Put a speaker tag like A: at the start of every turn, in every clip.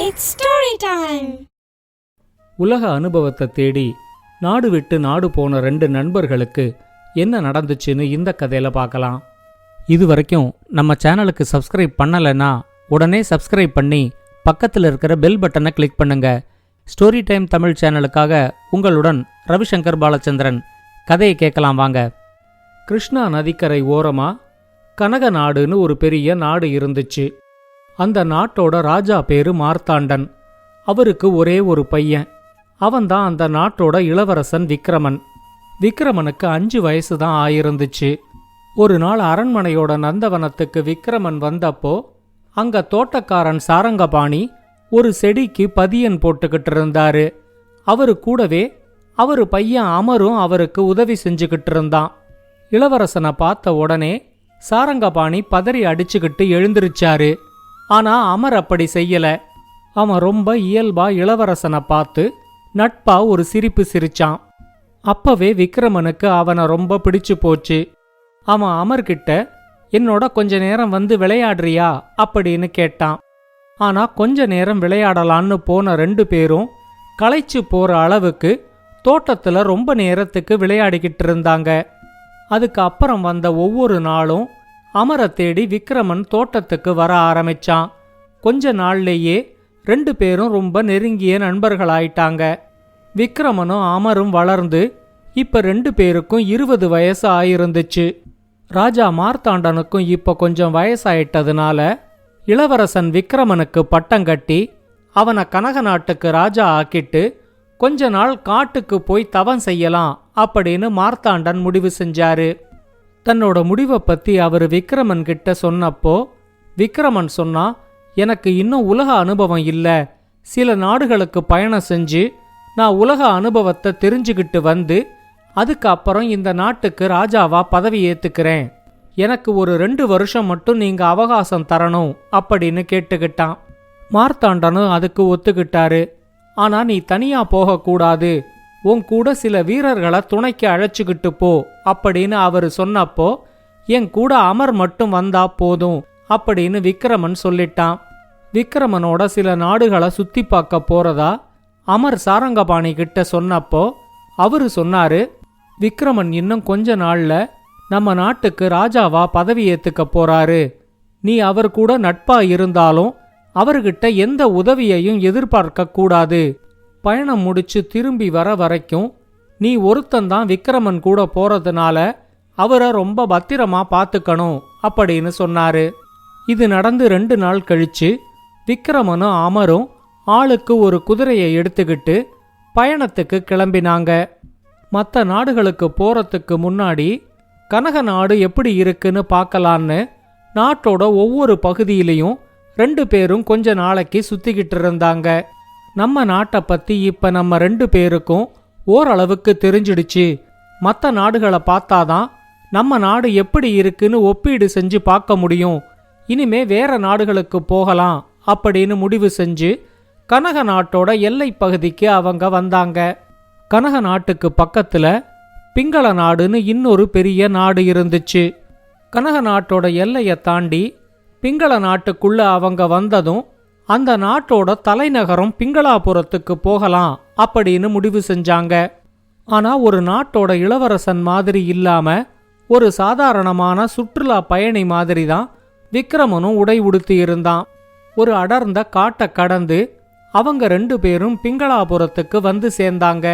A: It's story time.
B: உலக அனுபவத்தை தேடி நாடு விட்டு நாடு போன 2 நண்பர்களுக்கு என்ன நடந்துச்சுன்னு இந்த கதையில பார்க்கலாம். இது வரைக்கும் நம்ம சேனலுக்கு சப்ஸ்கிரைப் பண்ணலைன்னா உடனே சப்ஸ்கிரைப் பண்ணி பக்கத்தில் இருக்கிற பெல் பட்டனை கிளிக் பண்ணுங்க. ஸ்டோரி டைம் தமிழ் சேனலுக்காக உங்களுடன் ரவிசங்கர் பாலச்சந்திரன். கதையை கேட்கலாம் வாங்க. கிருஷ்ணா நதிக்கரை ஓரமா கனக நாடுன்னு ஒரு பெரிய நாடு இருந்துச்சு. அந்த நாட்டோட ராஜா பேரு மார்த்தாண்டன். அவருக்கு ஒரே ஒரு பையன். அவன்தான் அந்த நாட்டோட இளவரசன் விக்ரமன். விக்ரமனுக்கு 5 வயசு தான் ஆயிருந்துச்சு. ஒரு நாள் அரண்மனையோட நந்தவனத்துக்கு விக்ரமன் வந்தப்போ அங்க தோட்டக்காரன் சாரங்கபாணி ஒரு செடிக்கு பதியன் போட்டுக்கிட்டு இருந்தாரு. அவரு கூடவே அவரு பையன் அமரும் அவருக்கு உதவி செஞ்சுக்கிட்டு இருந்தான். இளவரசனை பார்த்த உடனே சாரங்கபாணி பதறி அடிச்சுக்கிட்டு எழுந்திருச்சாரு. ஆனா அமர் அப்படி செய்யல. அவன் ரொம்ப இயல்பா இளவரசனை பார்த்து நட்பா ஒரு சிரிப்பு சிரிச்சான். அப்பவே விக்ரமனுக்கு அவனை ரொம்ப பிடிச்சு போச்சு. அவன் அமர்கிட்ட என்னோட கொஞ்ச நேரம் வந்து விளையாடுறியா அப்படின்னு கேட்டான். ஆனா கொஞ்ச நேரம் விளையாடலான்னு போன 2 பேரும் களைச்சு போற அளவுக்கு தோட்டத்துல ரொம்ப நேரத்துக்கு விளையாடிக்கிட்டு இருந்தாங்க. அதுக்கு அப்புறம் வந்த ஒவ்வொரு நாளும் அமரை தேடி விக்ரமன் தோட்டத்துக்கு வர ஆரம்பிச்சான். கொஞ்ச நாள்லேயே 2 பேரும் ரொம்ப நெருங்கிய நண்பர்களாயிட்டாங்க. விக்ரமனும் அமரும் வளர்ந்து இப்ப 2 பேருக்கும் 20 வயசு ஆயிருந்துச்சு. ராஜா மார்த்தாண்டனுக்கும் இப்ப கொஞ்சம் வயசாயிட்டதுனால இளவரசன் விக்ரமனுக்கு பட்டம் கட்டி அவனை கனக நாட்டுக்கு ராஜா ஆக்கிட்டு கொஞ்ச நாள் காட்டுக்கு போய் தவம் செய்யலாம் அப்படின்னு மார்த்தாண்டன் முடிவு செஞ்சாரு. தன்னோட முடிவை பத்தி அவரு விக்ரமன் கிட்ட சொன்னப்போ விக்ரமன் சொன்னா, எனக்கு இன்னும் உலக அனுபவம் இல்ல. சில நாடுகளுக்கு பயணம் செஞ்சு நான் உலக அனுபவத்தை தெரிஞ்சுக்கிட்டு வந்து அதுக்கு அப்புறம் இந்த நாட்டுக்கு ராஜாவா பதவி ஏத்துக்கிறேன். எனக்கு ஒரு 2 வருஷம் மட்டும் நீங்க அவகாசம் தரணும் அப்படின்னு கேட்டுக்கிட்டான். மார்த்தாண்டனும் அதுக்கு ஒத்துக்கிட்டாரு. ஆனா நீ தனியா போகக்கூடாது, உன் கூட சில வீரர்களை துணைக்கு அழைச்சுக்கிட்டு போ அப்படின்னு அவரு சொன்னப்போ என் கூட அமர் மட்டும் வந்தா போதும் அப்படின்னு விக்ரமன் சொல்லிட்டான். விக்ரமனோட சில நாடுகளை சுத்தி பார்க்க போறதா அமர் சாரங்கபாணி கிட்ட சொன்னப்போ அவரு சொன்னாரு, விக்ரமன் இன்னும் கொஞ்ச நாள்ல நம்ம நாட்டுக்கு ராஜாவா பதவி ஏத்துக்க போறாரு. நீ அவர் கூட நட்பா இருந்தாலும் அவர்கிட்ட எந்த உதவியையும் எதிர்பார்க்க கூடாது. பயணம் முடிச்சு திரும்பி வர வரைக்கும் நீ ஒருத்தந்தான் விக்ரமன் கூட போறதுனால அவரை ரொம்ப பத்திரமா பார்த்துக்கணும் அப்படின்னு சொன்னாரு. இது நடந்து 2 நாள் கழிச்சு விக்ரமனும் அமரும் ஆளுக்கு ஒரு குதிரையை எடுத்துக்கிட்டு பயணத்துக்கு கிளம்பினாங்க. மற்ற நாடுகளுக்கு போறதுக்கு முன்னாடி கனக நாடு எப்படி இருக்குன்னு பார்க்கலான்னு நாட்டோட ஒவ்வொரு பகுதியிலையும் 2 பேரும் கொஞ்ச நாளைக்கு சுத்திக்கிட்டு இருந்தாங்க. நம்ம நாட்டை பத்தி இப்ப நம்ம 2 பேருக்கும் ஓரளவுக்கு தெரிஞ்சிடுச்சு. மற்ற நாடுகளை பார்த்தாதான் நம்ம நாடு எப்படி இருக்குன்னு ஒப்பீடு செஞ்சு பார்க்க முடியும். இனிமே வேற நாடுகளுக்கு போகலாம் அப்படின்னு முடிவு செஞ்சு கனக நாட்டோட எல்லை பகுதிக்கு அவங்க வந்தாங்க. கனக நாட்டுக்கு பக்கத்துல பிங்கள நாடுன்னு இன்னொரு பெரிய நாடு இருந்துச்சு. கனக நாட்டோட எல்லையை தாண்டி பிங்கள நாட்டுக்குள்ள அவங்க வந்ததும் அந்த நாட்டோட தலைநகரம் பிங்களாபுரத்துக்கு போகலாம் அப்படின்னு முடிவு செஞ்சாங்க. ஆனா ஒரு நாட்டோட இளவரசன் மாதிரி இல்லாம ஒரு சாதாரணமான சுற்றுலா பயணி மாதிரி தான் விக்ரமனும் உடை உடுத்தி இருந்தான். ஒரு அடர்ந்த காட்டை கடந்து அவங்க 2 பேரும் பிங்களாபுரத்துக்கு வந்து சேர்ந்தாங்க.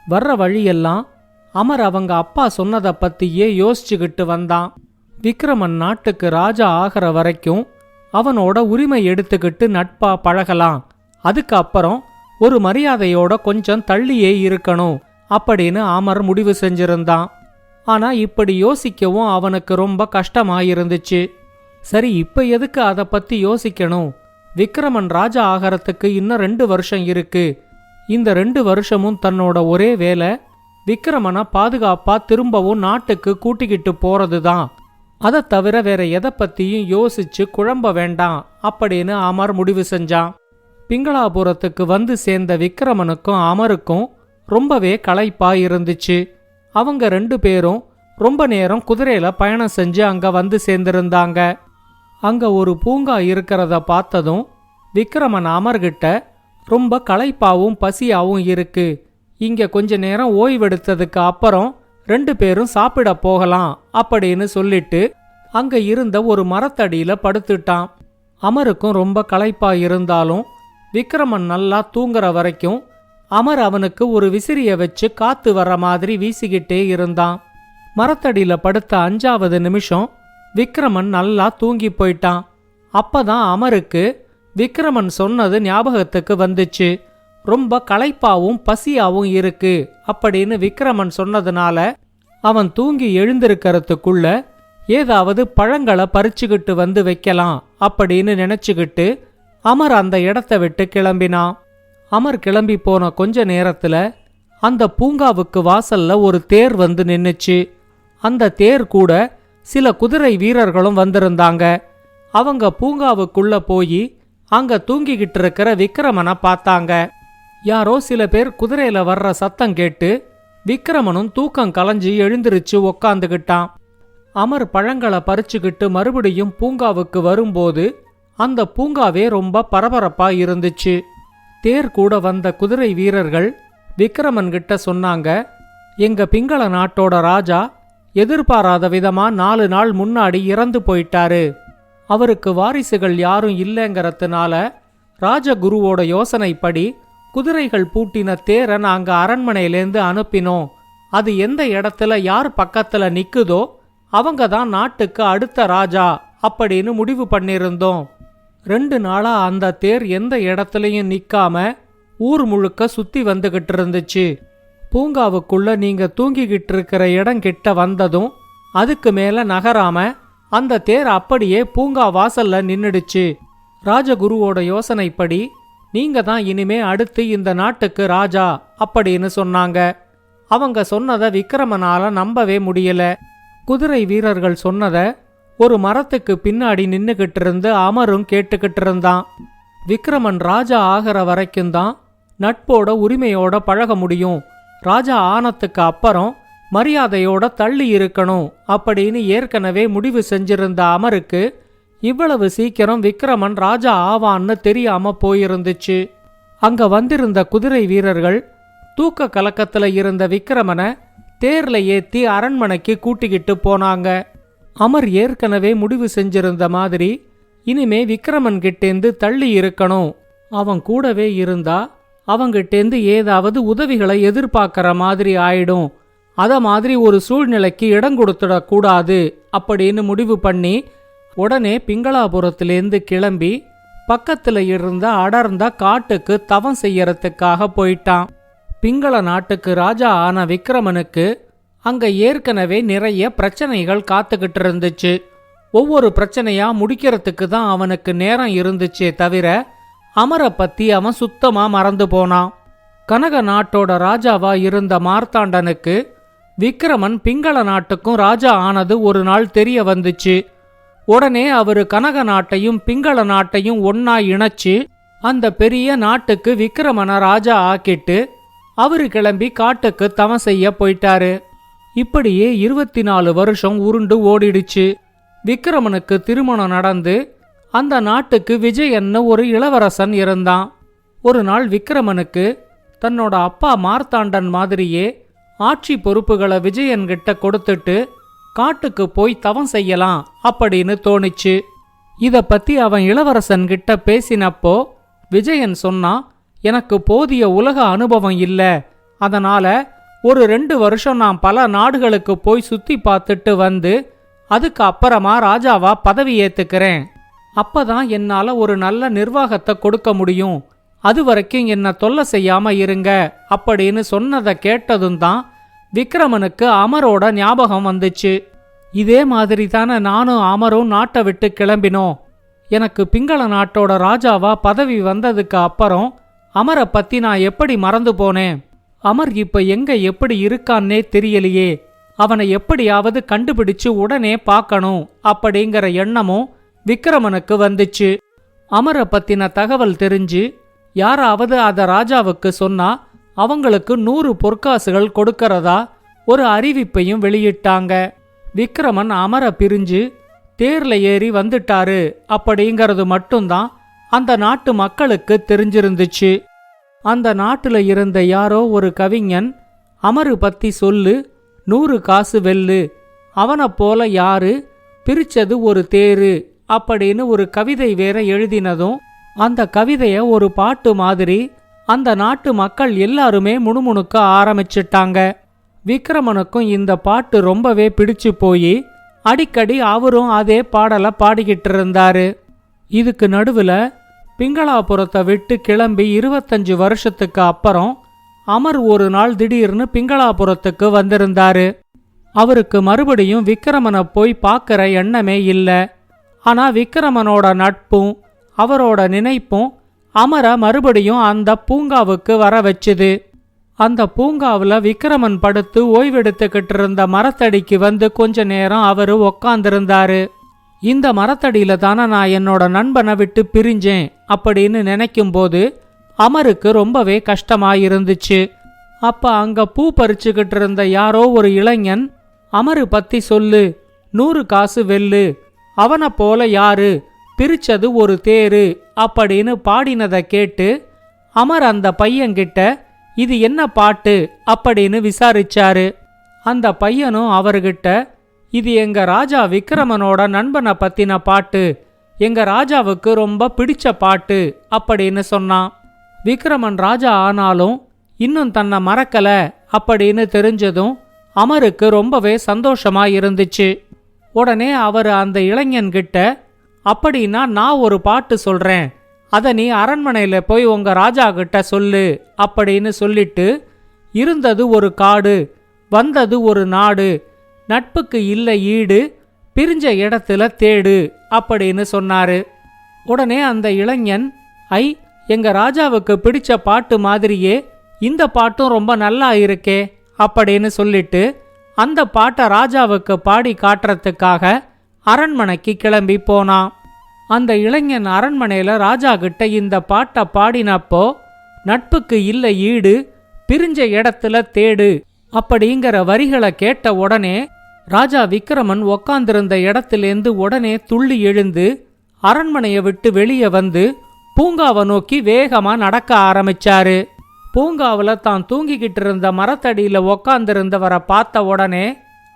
B: வர்ற வழியெல்லாம் அமர் அவங்க அப்பா சொன்னதை பத்தியே யோசிச்சுக்கிட்டு வந்தான். விக்ரமன் நாட்டுக்கு ராஜா ஆகிற வரைக்கும் அவனோட உரிமை எடுத்துக்கிட்டு நட்பா பழகலாம், அதுக்கு அப்புறம் ஒரு மரியாதையோட கொஞ்சம் தள்ளியே இருக்கணும் அப்படின்னு அமர் முடிவு செஞ்சிருந்தான். ஆனா இப்படி யோசிக்கவும் அவனுக்கு ரொம்ப கஷ்டமாயிருந்துச்சு. சரி, இப்ப எதுக்கு அதை பத்தி யோசிக்கணும்? விக்ரமன் ராஜா ஆகறதுக்கு இன்னும் 2 வருஷம் இருக்கு. இந்த 2 வருஷமும் தன்னோட ஒரே வேலை விக்ரமனை பாதுகாப்பா திரும்பவும் நாட்டுக்கு கூட்டிக்கிட்டு போறதுதான். அதை தவிர வேற எதை பத்தியும் யோசிச்சு குழம்ப வேண்டாம் அப்படின்னு அமர் முடிவு செஞ்சான். பிங்களாபுரத்துக்கு வந்து சேர்ந்த விக்ரமனுக்கும் அமருக்கும் ரொம்பவே களைப்பா இருந்துச்சு. அவங்க 2 பேரும் ரொம்ப நேரம் குதிரையில பயணம் செஞ்சு அங்க வந்து சேர்ந்திருந்தாங்க. அங்க ஒரு பூங்கா இருக்கிறத பார்த்ததும் விக்ரமன் அமர்கிட்ட, ரொம்ப களைப்பாவும் பசியாவும் இருக்கு, இங்க கொஞ்ச நேரம் ஓய்வெடுத்ததுக்கு அப்புறம் 2 பேரும் சாப்பிட போகலாம் அப்படின்னு சொல்லிட்டு அங்க இருந்த ஒரு மரத்தடியில படுத்துட்டான். அமருக்கும் ரொம்ப களைப்பா இருந்தாலும் விக்ரமன் நல்லா தூங்குற வரைக்கும் அமர் அவனுக்கு ஒரு விசிறிய வச்சு காத்து வர்ற மாதிரி வீசிக்கிட்டே இருந்தான். மரத்தடியில படுத்த 5வது நிமிஷம் விக்ரமன் நல்லா தூங்கி போயிட்டான். அப்பதான் அமருக்கு விக்ரமன் சொன்னது ஞாபகத்துக்கு வந்துச்சு. ரொம்ப களைப்பாவும் பசியாவும் இருக்கு அப்படின்னு விக்ரமன் சொன்னதுனால அவன் தூங்கி எழுந்திருக்கிறதுக்குள்ள ஏதாவது பழங்களை பறிச்சுக்கிட்டு வந்து வைக்கலாம் அப்படின்னு நினைச்சுக்கிட்டு அமர் அந்த இடத்த விட்டு கிளம்பினான். அமர் கிளம்பி போன கொஞ்ச நேரத்துல அந்த பூங்காவுக்கு வாசல்ல ஒரு தேர் வந்து நின்னுச்சு. அந்த தேர் கூட சில குதிரை வீரர்களும் வந்திருந்தாங்க. அவங்க பூங்காவுக்குள்ள போய் அங்க தூங்கிக்கிட்டு இருக்கிற விக்ரமனை பார்த்தாங்க. யாரோ சில பேர் குதிரையில வர்ற சத்தம் கேட்டு விக்ரமனும் தூக்கம் கலைஞ்சு எழுந்திருச்சு உக்காந்துகிட்டான். அமர் பழங்களை பறிச்சுக்கிட்டு மறுபடியும் பூங்காவுக்கு வரும்போது அந்த பூங்காவே ரொம்ப பரபரப்பா இருந்துச்சு. தேர் கூட வந்த குதிரை வீரர்கள் விக்ரமன் கிட்ட சொன்னாங்க, எங்க பிங்கள நாட்டோட ராஜா எதிர்பாராத விதமா 4 நாள் முன்னாடி இறந்து போயிட்டாரு. அவருக்கு வாரிசுகள் யாரும் இல்லைங்கிறதுனால ராஜகுருவோட யோசனைப்படி குதிரைகள் பூட்டின தேரை நாங்க அரண்மனையிலேருந்து அனுப்பினோம். அது எந்த இடத்துல யார் பக்கத்துல நிக்குதோ அவங்க தான் நாட்டுக்கு அடுத்த ராஜா அப்படின்னு முடிவு பண்ணிருந்தோம். 2 நாளா அந்த தேர் எந்த இடத்துலயும் நிக்காம ஊர் முழுக்க சுத்தி வந்துகிட்டு இருந்துச்சு. பூங்காவுக்குள்ள நீங்க தூங்கிக்கிட்டு இருக்கிற இடம் கிட்ட வந்ததும் அதுக்கு மேல நகராம அந்த தேர் அப்படியே பூங்கா வாசல்ல நின்னுடுச்சு. ராஜகுருவோட யோசனைப்படி நீங்க தான் இனிமே அடுத்து இந்த நாட்டுக்கு ராஜா அப்படின்னு சொன்னாங்க. அவங்க சொன்னதை விக்ரமனால நம்பவே முடியல. குதிரை வீரர்கள் சொன்னத ஒரு மரத்துக்கு பின்னாடி நின்னுகிட்டு இருந்து அமரும் கேட்டுக்கிட்டு இருந்தான். விக்ரமன் ராஜா ஆகிற வரைக்கும் தான் நட்போட உரிமையோட பழக முடியும், ராஜா ஆனத்துக்கு அப்புறம் மரியாதையோட தள்ளி இருக்கணும் அப்படின்னு ஏற்கனவே முடிவு செஞ்சிருந்த அமருக்கு இவ்வளவு சீக்கிரம் விக்ரமன் ராஜா ஆவான்னு தெரியாம போயிருந்துச்சு. அங்க வந்திருந்த குதிரை வீரர்கள் தூக்க கலக்கத்துல இருந்த விக்ரமனை தேர்ல ஏத்தி அரண்மனைக்கு கூட்டிக்கிட்டு போனாங்க. அமர் ஏற்கனவே முடிவு செஞ்சிருந்த மாதிரி இனிமே விக்ரமன் கிட்டேந்து தள்ளி இருக்கணும், அவன் கூடவே இருந்தா அவங்கிட்டேந்து ஏதாவது உதவிகளை எதிர்பார்க்கிற மாதிரி ஆயிடும், அத மாதிரி ஒரு சூழ்நிலைக்கு இடம் கொடுத்துடக்கூடாது அப்படின்னு முடிவு பண்ணி உடனே பிங்களாபுரத்திலேருந்து கிளம்பி பக்கத்துல இருந்த அடர்ந்த காட்டுக்கு தவம் செய்யறதுக்காக போயிட்டான். பிங்கள நாட்டுக்கு ராஜா ஆன விக்ரமனுக்கு அங்க ஏற்கனவே நிறைய பிரச்சனைகள் காத்துக்கிட்டு இருந்துச்சு. ஒவ்வொரு பிரச்சனையா முடிக்கிறதுக்கு தான் அவனுக்கு நேரம் இருந்துச்சே தவிர அமரை பத்தி அவன் சுத்தமா மறந்து போனான். கனக நாட்டோட ராஜாவா இருந்த மார்த்தாண்டனுக்கு விக்ரமன் பிங்கள நாட்டுக்கும் ராஜா ஆனது ஒரு நாள் தெரிய வந்துச்சு. உடனே அவரு கனக நாட்டையும் பிங்கள நாட்டையும் ஒன்னா இணைச்சு அந்த பெரிய நாட்டுக்கு விக்ரமனை ராஜா ஆக்கிட்டு அவரு கிளம்பி காட்டுக்கு தவம் செய்ய போயிட்டாரு. இப்படியே 24 வருஷம் உருண்டு ஓடிடுச்சு. விக்ரமனுக்கு திருமணம் நடந்து அந்த நாட்டுக்கு விஜயன்னு ஒரு இளவரசன் இருந்தான். ஒரு நாள் விக்ரமனுக்கு தன்னோட அப்பா மார்த்தாண்டன் மாதிரியே ஆட்சி பொறுப்புகளை விஜயன்கிட்ட கொடுத்துட்டு காட்டுக்கு போய் தவம் செய்யலாம் அப்படின்னு தோணிச்சு. இத பத்தி அவன் இளவரசன் கிட்ட பேசினப்போ விஜயன் சொன்னா, எனக்கு போதிய உலக அனுபவம் இல்ல, அதனால ஒரு 2 வருஷம் நான் பல நாடுகளுக்கு போய் சுத்தி பார்த்துட்டு வந்து அதுக்கு அப்புறமா ராஜாவா பதவி ஏத்துக்கிறேன், அப்பதான் என்னால ஒரு நல்ல நிர்வாகத்தை கொடுக்க முடியும், அது வரைக்கும் என்ன தொல்லை செய்யாம இருங்க அப்படின்னு சொன்னதை கேட்டதும் தான் விக்ரமனுக்கு அமரோட ஞாபகம் வந்துச்சு. இதே மாதிரி தானே நானும் அமரும் நாட்டை விட்டு கிளம்பினோம். எனக்கு பிங்கள நாட்டோட ராஜாவா பதவி வந்ததுக்கு அப்புறம் அமரை பத்தி நான் எப்படி மறந்து போனேன், அமர் இப்ப எங்க எப்படி இருக்கான்னே தெரியலையே, அவனை எப்படியாவது கண்டுபிடிச்சு உடனே பார்க்கணும் அப்படிங்கிற எண்ணமும் விக்ரமனுக்கு வந்துச்சு. அமரை பத்தின தகவல் தெரிஞ்சு யாராவது அத ராஜாவுக்கு சொன்னா அவங்களுக்கு 100 பொற்காசுகள் கொடுக்கறதா ஒரு அறிவிப்பையும் வெளியிட்டாங்க. விக்ரமன் அமரை பிரிஞ்சு தேர்ல ஏறி வந்துட்டாரு அப்படிங்கிறது மட்டும்தான் அந்த நாட்டு மக்களுக்கு தெரிஞ்சிருந்துச்சு. அந்த நாட்டுல இருந்த யாரோ ஒரு கவிஞன் அமரு பத்தி சொல்லு, 100 காசு வெல்லு, அவனை போல யாரு, பிரிச்சது ஒரு தேரு அப்படின்னு ஒரு கவிதை வேற எழுதினதும் அந்த கவிதைய ஒரு பாட்டு மாதிரி அந்த நாட்டு மக்கள் எல்லாருமே முணுமுணுக்க ஆரம்பிச்சிட்டாங்க. விக்ரமனுக்கும் இந்த பாட்டு ரொம்பவே பிடிச்சு போய் அடிக்கடி அவரும் அதே பாடலை பாடிக்கிட்டு இருந்தாரு. இதுக்கு நடுவுல பிங்களாபுரத்தை விட்டு கிளம்பி 25 வருஷத்துக்கு அப்புறம் அமர் ஒரு நாள் திடீர்னு பிங்களாபுரத்துக்கு வந்திருந்தாரு. அவருக்கு மறுபடியும் விக்ரமனை போய் பார்க்கற எண்ணமே இல்ல. ஆனா விக்ரமனோட நட்பும் அவரோட நினைப்பும் அமர மறுபடியும் அந்த பூங்காவுக்கு வர வச்சுது. அந்த பூங்காவுல விக்ரமன் படுத்து ஓய்வெடுத்துக்கிட்டு இருந்த மரத்தடிக்கு வந்து கொஞ்ச நேரம் அவரு உக்காந்திருந்தாரு. இந்த மரத்தடியில தானே நான் என்னோட நண்பனை விட்டு பிரிஞ்சேன் அப்படின்னு நினைக்கும் போது அமருக்கு ரொம்பவே கஷ்டமாயிருந்துச்சு. அப்ப அங்க பூ பறிச்சுக்கிட்டு இருந்த யாரோ ஒரு இளைஞன் அமரு பத்தி சொல்லு, 100 காசு வெல்லு, அவனை போல யாரு, பிரிச்சது ஒரு தேரு அப்படின்னு பாடினதை கேட்டு அமர் அந்த பையன்கிட்ட இது என்ன பாட்டு அப்படின்னு விசாரிச்சாரு. அந்த பையனும் அவர்கிட்ட இது எங்க ராஜா விக்ரமனோட நண்பனை பத்தின பாட்டு, எங்க ராஜாவுக்கு ரொம்ப பிடிச்ச பாட்டு அப்படின்னு சொன்னான். விக்ரமன் ராஜா ஆனாலும் இன்னும் தன்னை மறக்கல அப்படின்னு தெரிஞ்சதும் அமருக்கு ரொம்பவே சந்தோஷமா இருந்துச்சு. உடனே அவர் அந்த இளைஞன்கிட்ட அப்படின்னா நான் ஒரு பாட்டு சொல்றேன், அத நீ அரண்மனையில போய் உங்க ராஜா கிட்ட சொல்லு அப்படின்னு சொல்லிட்டு, இருந்தது ஒரு காடு, வந்தது ஒரு நாடு, நட்புக்கு இல்ல ஈடு, பிரிஞ்ச இடத்துல தேடு அப்படின்னு சொன்னாரு. உடனே அந்த இளைஞன் ஐ, எங்க ராஜாவுக்கு பிடிச்ச பாட்டு மாதிரியே இந்த பாட்டும் ரொம்ப நல்லா இருக்கே அப்படின்னு சொல்லிட்டு அந்த பாட்டை ராஜாவுக்கு பாடி காட்டுறதுக்காக அரண்மனைக்கு கிளம்பி போனான். அந்த இளைஞன் அரண்மனையில ராஜா கிட்ட இந்த பாட்டை பாடினப்போ நட்புக்கு இல்ல ஈடு, பிரிஞ்ச இடத்துல தேடு அப்படிங்கிற வரிகளை கேட்ட உடனே ராஜா விக்ரமன் உக்காந்திருந்த இடத்திலேந்து உடனே துள்ளி எழுந்து அரண்மனையை விட்டு வெளியே வந்து பூங்காவை நோக்கி வேகமா நடக்க ஆரம்பிச்சாரு. பூங்காவில் தான் தூங்கிக்கிட்டு இருந்த மரத்தடியில உக்காந்திருந்தவரை பார்த்த உடனே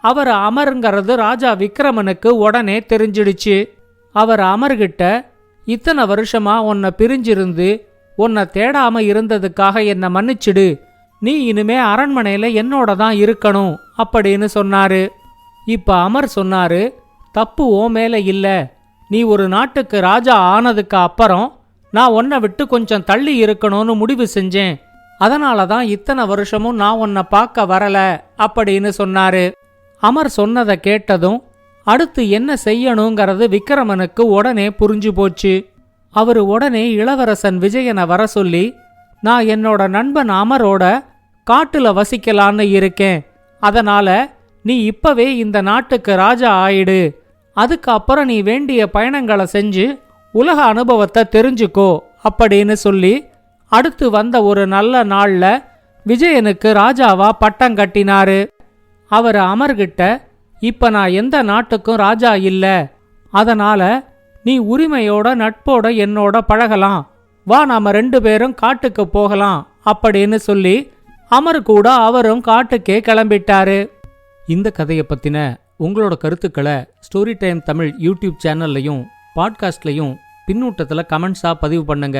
B: அவர் அமருங்கிறது ராஜா விக்ரமனுக்கு உடனே தெரிஞ்சிடுச்சு. அவர் அமர்கிட்ட இத்தனை வருஷமா உன்னை பிரிஞ்சிருந்து உன்னை தேடாம இருந்ததுக்காக என்னை மன்னிச்சிடு, நீ இனிமே அரண்மனையில என்னோட தான் இருக்கணும் அப்படின்னு சொன்னாரு. இப்ப அமர் சொன்னாரு, தப்பு ஓ மேல இல்ல, நீ ஒரு நாட்டுக்கு ராஜா ஆனதுக்கு அப்புறம் நான் உன்னை விட்டு கொஞ்சம் தள்ளி இருக்கணும்னு முடிவு செஞ்சேன், அதனால தான் இத்தனை வருஷமும் நான் உன்னை பார்க்க வரல அப்படின்னு சொன்னாரு. அமர் சொன்னதை கேட்டதும் அடுத்து என்ன செய்யணுங்கிறது விக்ரமனுக்கு உடனே புரிஞ்சு போச்சு. அவரு உடனே இளவரசன் விஜயனை வர சொல்லி, நான் என்னோட நண்பன் அமரோட காட்டுல வசிக்கலான்னு இருக்கேன், அதனால நீ இப்பவே இந்த நாட்டுக்கு ராஜா ஆயிடு, அதுக்கப்புறம் நீ வேண்டிய பயணங்களை செஞ்சு உலக அனுபவத்தை தெரிஞ்சுக்கோ அப்படின்னு சொல்லி அடுத்து வந்த ஒரு நல்ல நாள்ல விஜயனுக்கு ராஜாவா பட்டம் கட்டினாரு. அவர் அமர்கிட்ட இப்ப நான் எந்த நாட்டுக்கும் ராஜா இல்ல, அதனால நீ உரிமையோட நட்போட என்னோட பழகலாம், வா நாம 2 பேரும் காட்டுக்கு போகலாம் அப்படின்னு சொல்லி அமர் கூட அவரும் காட்டுக்கே கிளம்பிட்டாரு. இந்த கதையை பத்தின உங்களோட கருத்துக்களை ஸ்டோரி டைம் தமிழ் யூடியூப் சேனல்லையும் பாட்காஸ்ட்லையும் பின்னூட்டத்தில் கமெண்ட்ஸா பதிவு பண்ணுங்க.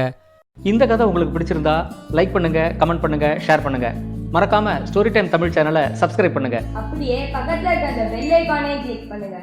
B: இந்த கதை உங்களுக்கு பிடிச்சிருந்தா லைக் பண்ணுங்க, கமெண்ட் பண்ணுங்க, ஷேர் பண்ணுங்க. மறக்காம ஸ்டோரி டைம் தமிழ் சேனலை சப்ஸ்கிரைப் பண்ணுங்க.
A: அப்படியே பக்கத்துல இருக்க அந்த பெல் ஐகானை கிளிக் பண்ணுங்க.